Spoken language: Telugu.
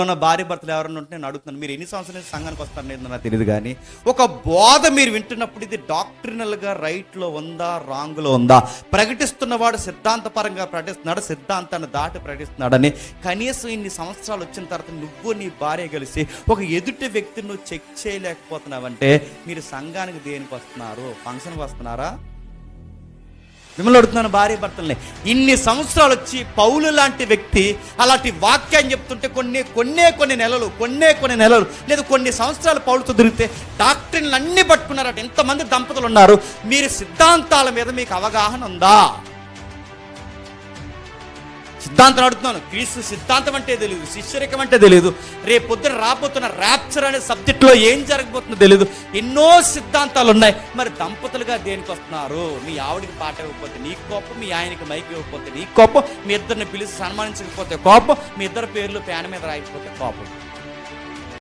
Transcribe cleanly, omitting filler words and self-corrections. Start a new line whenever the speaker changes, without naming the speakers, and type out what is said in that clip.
ఉన్న భార్య భర్తలు ఎవరన్నా ఉంటే నేను అడుగుతున్నాను, మీరు ఎన్ని సంవత్సరాల నుంచి సంఘానికి వస్తారనేది నాకు తెలియదు, కానీ ఒక బోధ మీరు వింటున్నప్పుడు ఇది డాక్ట్రినల్గా రైట్లో ఉందా రాంగ్లో ఉందా, ప్రకటిస్తున్నవాడు సిద్ధాంతపరంగా ప్రకటిస్తున్నాడు, సిద్ధాంతాన్ని దాటి ప్రకటిస్తున్నాడని కనీసం ఇన్ని సంవత్సరాలు వచ్చిన తర్వాత నువ్వు నీ భార్య కలిసి ఒక ఎదుటి వ్యక్తిని నువ్వు చెక్ చేయలేకపోతున్నావంటే మీరు సంఘానికి దేనికి వస్తున్నారు? ఫంక్షన్కి వస్తున్నారా? మిమ్మల్ని అడుగుతున్నాను, భార్య భర్తల్ని. ఇన్ని సంవత్సరాలు వచ్చి పౌలు లాంటి వ్యక్తి అలాంటి వాక్యాన్ని చెప్తుంటే కొన్ని నెలలు లేదు కొన్ని సంవత్సరాలు పౌలుతో తిరిగితే డాక్టరీలు అన్ని పట్టుకున్నారట. ఎంతమంది దంపతులు ఉన్నారు, మీరు సిద్ధాంతాల మీద మీకు అవగాహన ఉందా? సిద్ధాంతం అడుగుతున్నాను. క్రీస్తు సిద్ధాంతం అంటే తెలియదు, శిష్యరికం అంటే తెలియదు, రేపు పొద్దున రాబోతున్న ర్యాప్చర్ అనే సబ్జెక్ట్లో ఏం జరగబోతుందో తెలియదు. ఎన్నో సిద్ధాంతాలు ఉన్నాయి. మరి దంపతులుగా దేనికి వస్తున్నారు? మీ ఆవిడికి పాట ఇవ్వకపోతే నీ కోపం, మీ ఆయనకి మైక్ ఇవ్వకపోతే నీ కోపం, మీ ఇద్దరిని పిలిచి సన్మానించకపోతే కోపం, మీ ఇద్దరు పేర్లు ప్యాన్ మీద రాయకపోతే కోపం.